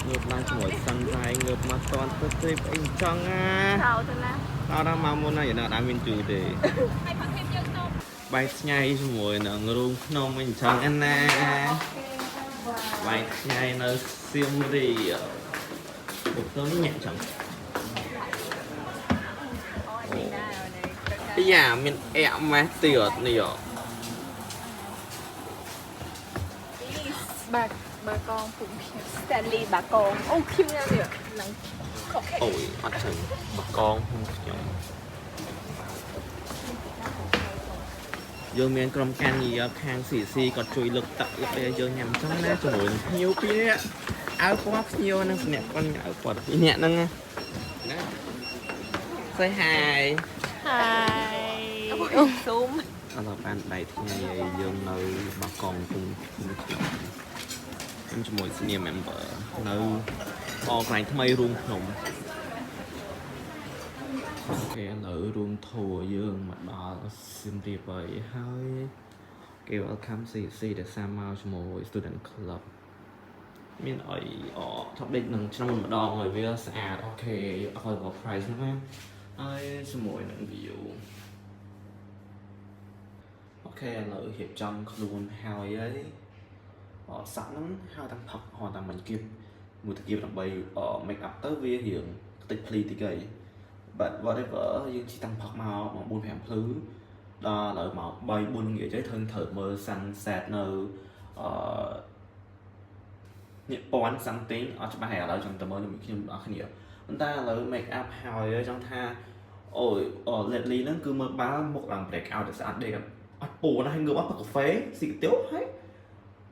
ngược lại cho mỗi sân dài ngược mà toàn tất tây anh chăng á sao thế nào tao đang mau muốn này là đã miên trừ để bay nhảy cho mỗi nợ ngưng nông anh chăng anh nè bay nhảy nó xiêm đi một tấm nhẹ chẳng bây giờ mình em mà tiệt nè bà con phụng Stanley bà con ô kim nha được nắng ôi mặt trời bà con không nhầm dương miền cầm can gì khang xì còn chui lực tập lực bây giờ nhầm trong nè cho mỗi nhiều pin á áo khoác nhiều nè nè con áo quần nhẹ nè say hi zoom là bạn đại thì ngày dương nơi bà con cùng em cho mỗi senior member nơi o cái thay luôn không ok ở luôn thua dương mặt đỏ xin đi vậy hơi kêu welcome see để xem mau cho mỗi student club mình ở top định nâng trong một đo người với sạch ok khỏi có price nữa em ai cho mỗi nâng view ok là hiệp trong luôn hào ấy họ sẵn hào tăng thật họ tăng mình kịp một thực kịp đặc biệt make up tới vi hiện tích pli thì gầy but whatever nhưng chỉ tăng thật màu mà buôn phèm thứ đó là màu bay buôn nghĩa trái thân thở mơ sunset nơi nhật bản something ở trong bài ở trong tầm mơ mình khi đó khá nhiều chúng ta là make up hào ở trong tha ôi lately nó cứ mơ báo một lần break out để sẵn đây bố nó hay ngược bắt cà phê xịt tiếu hết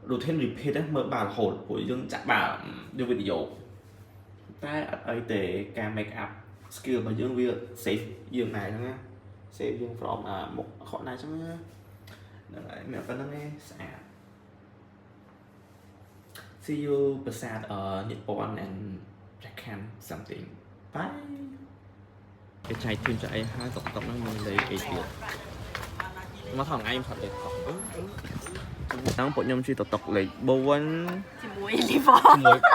rồi thêm repeat đấy mở bàn hồn của dương chặt bà đưa video ta ở để ca make up skill mà dương việc save dương này thôi nha save dương from một khỏi này cho nha đấy mẹ con nó nghe xả see you beside Nhật Bản and Japan something bye cái trái thêm cho ai hai tổng tổng nó lấy cái chuyện nó thằng anh thật đẹp đang bộ nhom truy tộc lấy bầu anh mùi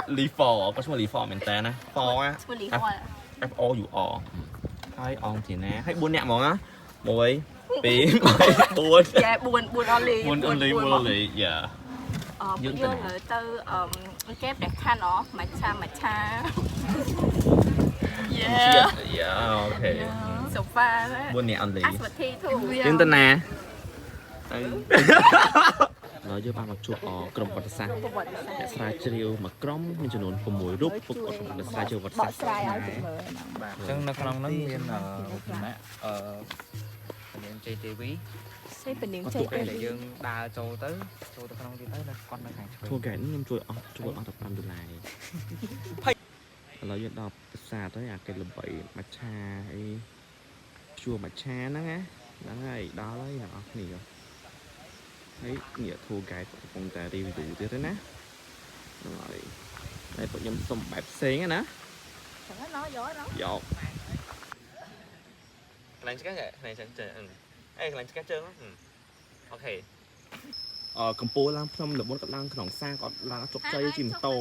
lý phò có chung là lý phò mình tên á phò á F O U O hai on thì nè hay buôn nhẹ món á bồi bí buôn dạ buôn only dạ dương ở từ kép đẹp khăn nó mà cha yeah ok sofa đấy buôn nhẹ only dương dương tên nè nói với ba mặt chuộtក្រុមវត្តសាស្ត្រអ្នកស្រាវជ្រាវមួយក្រុមមានចំនួន6រូបប្រកបក្នុងស្រាវជ្រាវវត្តសាស្ត្របាទអញ្ចឹងនៅក្នុងហ្នឹងមានគណៈនាង JTV សេពនាង JTV ដែលយើងដើរចូលទៅក្នុងទៀតទៅគាត់នៅខាងឆ្វេង ធូរហ្កែខ្ញុំជួយអស់$15ឥឡូវយើងដល់ប្រាសាទហើយអាគេល្បីមច្ឆាអីជួរមច្ឆាហ្នឹងណាហ្នឹងហើយដល់ហើយអ្នកនរគ្នាហើយnghĩaធូរហ្កែកំពុងតែ review ទៀតទេណាហើយតែពួកខ្ញុំសុំបែបផ្សេងណាchẳng có nói dối đóយកកន្លែងឆ្កាកន្លែងឆ្កាអេកន្លែងឆ្កាជើងអូខេកម្ពុជាឡើងភ្នំល្បុនក៏ឡើងក្នុងសាគាត់ឡើងជោគជ័យជិះម៉ូតូ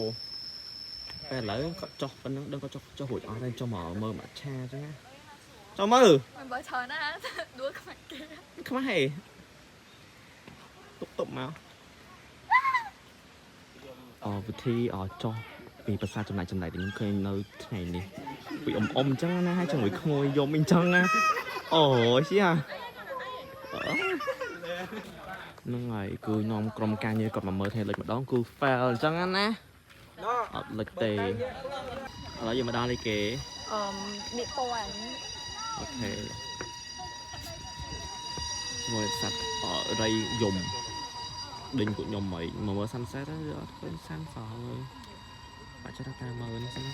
តែឥឡូវគាត់ចុះប៉ុណ្ណឹងដឹងគាត់ចុះរួចអស់ហើយចុះមកមើលម៉ាឆាអញ្ចឹងណាចុះមើល mình bởi thời nó đuôi các bạn kia ខ្មាស់ហេតុបមកវិធីចុះពីភាសាចំណែកដែលខ្ញុំឃើញនៅថ្ងៃនេះពីអ៊ំអញ្ចឹងណាហើយជាមួយក្មួយយំអញ្ចឹងណាអូឈីហ្នឹងហើយគឺនាំក្រុមការងារគាត់មកមើលថ្ងៃលិចម្ដងគឺ fail អញ្ចឹងណាអត់លិចទេឥឡូវយើងមកដល់នេះគេbị porn អូខេជាមួយសัตว์រៃយំដេញពួកខ្ញុំមកមើល sunset ទៅអត់ឃើញ sun សោះហើយបាច់ចាំតែមើលនេះសិន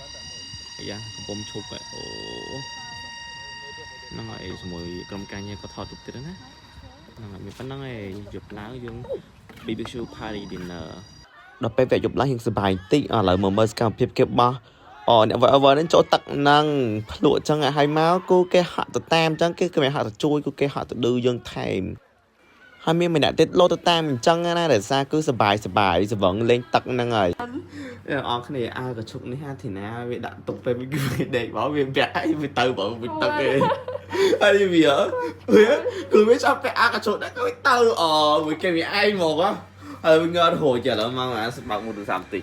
អាយ៉ាកំពុំឈប់អូហ្នឹងហើយជាមួយក្រុមការងារក៏ថតរូបទៀតណាហ្នឹងហើយមានប៉ុណ្្នឹងឯងយប់ឡើងយើង BBQ party dinner ដល់ពេលវគ្គយប់ឡើងយើងសប្បាយតិចឥឡូវមើលសកម្មភាពគេបោះអ្នក whatever នឹងចូលទឹកហ្នឹងភ្លក់អញ្ចឹងឲ្យមកគូគេហាក់ទៅតាមអញ្ចឹងគេមិនហាក់ទៅជួយគូគេហាក់ទៅឌឺយើងថែមហ ហើយមានម្នាក់ទៀតលោតទៅតាមអញ្ចឹងណាដែលសារគឺសបាយសវឹងលេងទឹកហ្នឹងហើយអរគ្នាអាយកញ្ជុកនេះហាធីណាវាដាក់ទុកពេលវាដេកមកវាពាក់ឲ្យវាទៅបើវាទឹកឯងហើយវាគឺវាចាប់ពាក់អាកញ្ជុកហ្នឹងគឺទៅវាគេវាឯងមកហើយវាងើហូចឥឡូវមកអាបើកមួយទូរស័ព្ទតិច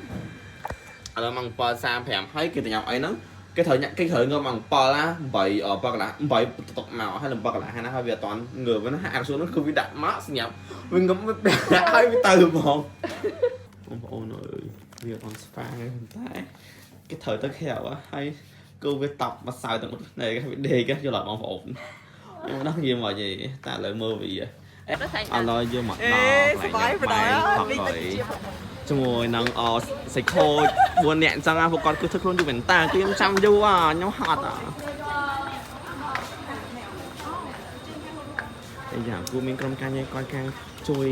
ឥឡូវមក7:35ហើយគេទៅញ៉ាំអីហ្នឹងគេត្រូវងើមក7ណា8កន្លះ8តុកមកហើយ7កន្លះហើយណាហើយវាអត់តន់ងើបណាអាកញ្ជុកហ្នឹងគឺវាដាក់មកស្ញាប់វាងើបវាពាក់ហើយវាទៅហ្មងបងប្អូនអើយវាអត់ស្វាទេតែគេត្រូវទៅក្រៅហើយគឺវាតប់មកសៅទាំងនេះគេវាដេកយល់អត់បងប្អូនខ្ញុំដល់និយាយមកយីតែឥឡូវមើលវាឥឡូវយកមកដល់សបាយប្រដៅជាមួយនឹងសាច់ខូច4នាក់អញ្ចឹងពួកគាត់គឺធ្វើខ្លួនយូរមែនតើគឺខ្ញុំចាំយូរខ្ញុំហត់តែយ៉ាងគូមានក្រុមការងារគាត់ខាងជួយ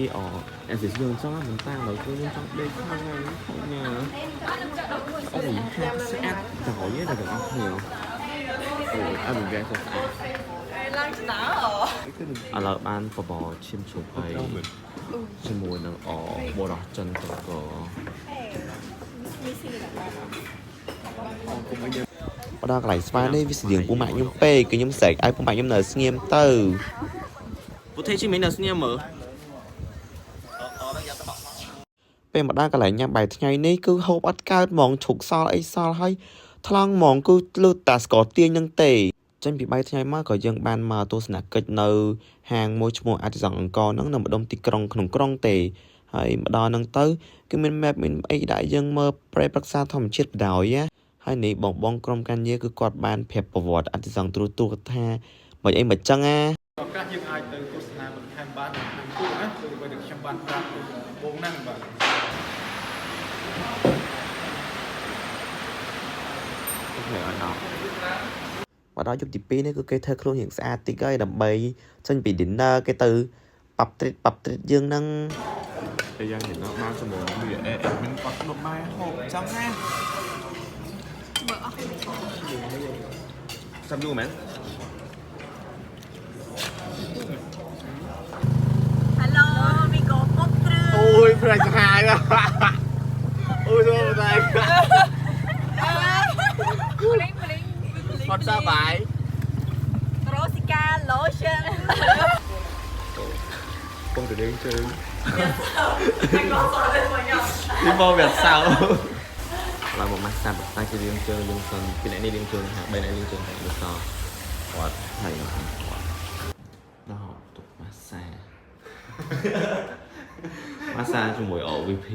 អេសិសយើងអញ្ចឹងមិនតាឡើយគឺយើងចង់ដេកខាងហ្នឹងញ៉ាអូយហាក់ស្អាតដល់យេដល់ទាំងអស់គ្នាអូយអត់មានស្អាតឡើងស្នើឥឡូវបានបបរឈាមជុំហើយជាមួយនឹងបរោះចិនតកបដល់កន្លែងស្វានេះវាស្តៀងពូម៉ាក់ខ្ញុំពេកគឺខ្ញុំស្រែកឲ្យពូម៉ាក់ខ្ញុំនៅស្ងៀមទៅពូទេជិះមិននៅស្ងៀមមើលពេលមកដល់កន្លែងញ៉ាំបាយថ្ងៃនេះគឺហូបអត់កើតហ្មងឈុកសល់អីសល់ហើយថ្លង់ហ្មងគឺលើតាស្ករទាញនឹងទេចេញពីបាយថ្ងៃមកក៏យើងបានមកទស្សនកិច្ចនៅហាងមួយឈ្មោះអាទិសង្ឃអង្គរហ្នឹងនៅម្ដុំទីក្រុងក្នុងក្រុងទេហើយមកដល់ហ្នឹងទៅគឺមាន map មានអីដាក់យើងមើលប្រេប្រឹក្សាធម្មជាតិបដ ாய் ហើយនេះបងក្រុមការងារគឺគាត់បានប្រាប់ប្រវត្តិអាទិសង្ឃទូថាមិនអីមិនចឹងឱកាសយើងអាចទៅទស្សនាបន្ថែមបានក្នុងទូណាគឺបើខ្ញុំបានប្រាប់បងហ្នឹងបាទមកដល់យប់ទី2នេះគឺគេធ្វើខ្លួនរៀងស្អាតតិចហើយដើម្បីចេញពី dinner គេទៅប៉ាប់ទ្រីតយើងហ្នឹងតែយ៉ាងនេះមកជាមួយវាមិនគាត់លុបបាយហូបចឹងណាមើលអស់ចាំយូរមែន Hello we go ពុកព្រឺអូយប្រឆាយអូយចូលតែគាត់សប្បាយ Rosika lotion ពងទៅដេញជើងនេះមកវាសៅឡើយមកម៉ាស្សាតែគេរៀងជើងយើងសិនពីអ្នកនេះរៀងជើងហា3អ្នករៀងជើងតែដូចតគាត់ហើយគាត់ដល់ទុកម៉ាស្សាជាមួយ VP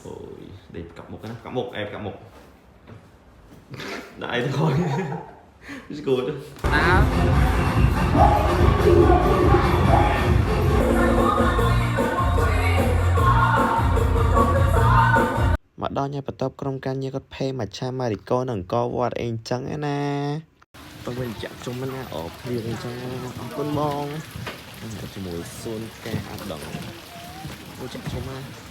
អូយដេកកាប់មុខណាកាប់មុខកាប់មុខដាក់អីទៅហើយIt's good. មកដល់ញ៉ាំបន្ទាប់ក្រុមការងារគាត់ផេមកឆាម៉ារីកូនិងអង្គវត្តអីអញ្ចឹងណាទៅវិញចាក់ជុំណាភ្លៀងអញ្ចឹងអរគុណបងជាមួយសួនការអត់ដងអូចាក់ជុំណា